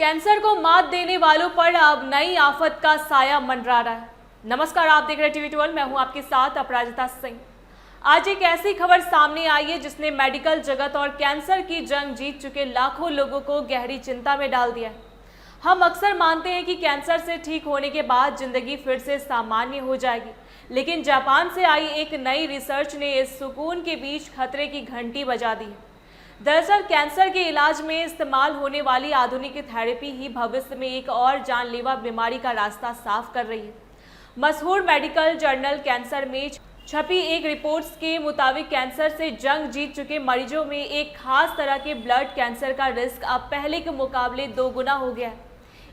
Cancer को मात देने वालों पर अब नई आफत का साया मंडरा रहा है। नमस्कार, आप देख रहे हैं टीवी 12। मैं हूं आपके साथ अपराजिता सिंह। आज एक ऐसी खबर सामने आई है जिसने मेडिकल जगत और कैंसर की जंग जीत चुके लाखों लोगों को गहरी चिंता में डाल दिया है। हम अक्सर मानते हैं कि कैंसर से ठीक होने के बाद जिंदगी फिर से सामान्य हो जाएगी, लेकिन जापान से आई एक नई रिसर्च ने इस सुकून के बीच खतरे की घंटी बजा दी है। दरअसल कैंसर के इलाज में इस्तेमाल होने वाली आधुनिक थेरेपी ही भविष्य में एक और जानलेवा बीमारी का रास्ता साफ कर रही है। मशहूर मेडिकल जर्नल कैंसर में छपी एक रिपोर्ट्स के मुताबिक कैंसर से जंग जीत चुके मरीजों में एक खास तरह के ब्लड कैंसर का रिस्क अब पहले के मुकाबले 2 गुना हो गया है।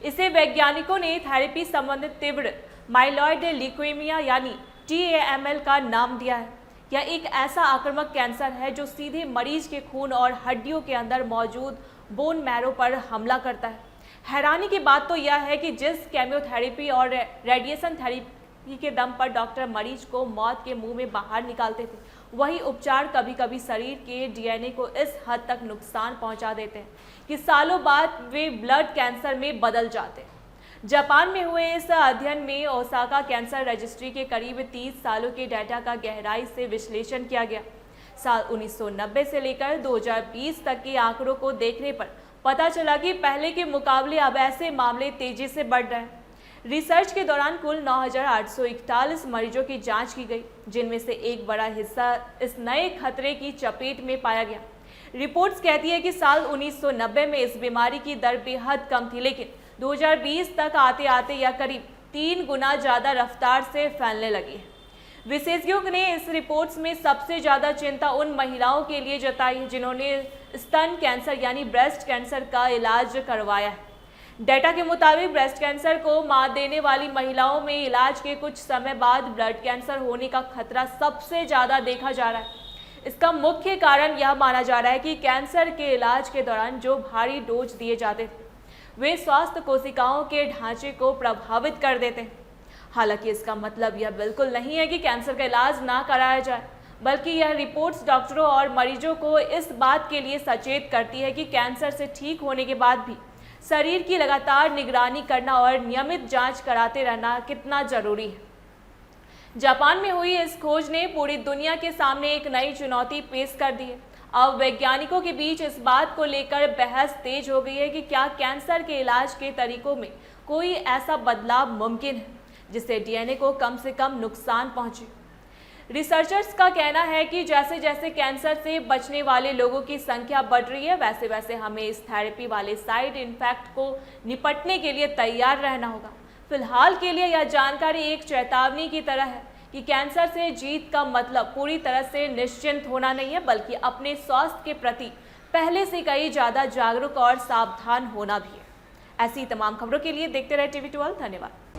इसे वैज्ञानिकों ने थेरेपी संबंधित तीव्र माइलॉइड ल्यूकेमिया यानी TAML का नाम दिया है। यह एक ऐसा आक्रामक कैंसर है जो सीधे मरीज के खून और हड्डियों के अंदर मौजूद बोन मैरो पर हमला करता है। हैरानी की बात तो यह है कि जिस केमोथेरेपी और रेडिएशन थेरेपी के दम पर डॉक्टर मरीज को मौत के मुंह में बाहर निकालते थे, वही उपचार कभी कभी शरीर के DNA को इस हद तक नुकसान पहुंचा देते हैं कि सालों बाद वे ब्लड कैंसर में बदल जाते हैं। जापान में हुए इस अध्ययन में ओसाका कैंसर रजिस्ट्री के करीब 30 सालों के डेटा का गहराई से विश्लेषण किया गया। साल 1990 से लेकर 2020 तक के आंकड़ों को देखने पर पता चला कि पहले के मुकाबले अब ऐसे मामले तेजी से बढ़ रहे हैं। रिसर्च के दौरान कुल 9,841 मरीजों की जांच की गई, जिनमें से एक बड़ा हिस्सा इस नए खतरे की चपेट में पाया गया। रिपोर्ट्स कहती है कि साल 1990 में इस बीमारी की दर बेहद कम थी, लेकिन 2020 तक आते आते यह करीब 3 गुना ज़्यादा रफ्तार से फैलने लगी है। विशेषज्ञों ने इस रिपोर्ट्स में सबसे ज़्यादा चिंता उन महिलाओं के लिए जताई है जिन्होंने स्तन कैंसर यानी ब्रेस्ट कैंसर का इलाज करवाया है। डेटा के मुताबिक ब्रेस्ट कैंसर को मात देने वाली महिलाओं में इलाज के कुछ समय बाद ब्लड कैंसर होने का खतरा सबसे ज़्यादा देखा जा रहा है। इसका मुख्य कारण यह माना जा रहा है कि कैंसर के इलाज के दौरान जो भारी डोज दिए जाते थे वे स्वास्थ्य कोशिकाओं के ढांचे को प्रभावित कर देते हैं। हालांकि इसका मतलब यह बिल्कुल नहीं है कि कैंसर का इलाज ना कराया जाए, बल्कि यह रिपोर्ट्स डॉक्टरों और मरीजों को इस बात के लिए सचेत करती है कि कैंसर से ठीक होने के बाद भी शरीर की लगातार निगरानी करना और नियमित जांच कराते रहना कितना जरूरी है। जापान में हुई इस खोज ने पूरी दुनिया के सामने एक नई चुनौती पेश कर दी है। अब वैज्ञानिकों के बीच इस बात को लेकर बहस तेज हो गई है कि क्या कैंसर के इलाज के तरीकों में कोई ऐसा बदलाव मुमकिन है जिससे DNA को कम से कम नुकसान पहुंचे। रिसर्चर्स का कहना है कि जैसे जैसे कैंसर से बचने वाले लोगों की संख्या बढ़ रही है, वैसे वैसे हमें इस थेरेपी वाले साइड इफेक्ट को निपटने के लिए तैयार रहना होगा। फिलहाल के लिए यह जानकारी एक चेतावनी की तरह है कि कैंसर से जीत का मतलब पूरी तरह से निश्चिंत होना नहीं है, बल्कि अपने स्वास्थ्य के प्रति पहले से कहीं ज़्यादा जागरूक और सावधान होना भी है। ऐसी तमाम खबरों के लिए देखते रहे टीवी 12। धन्यवाद।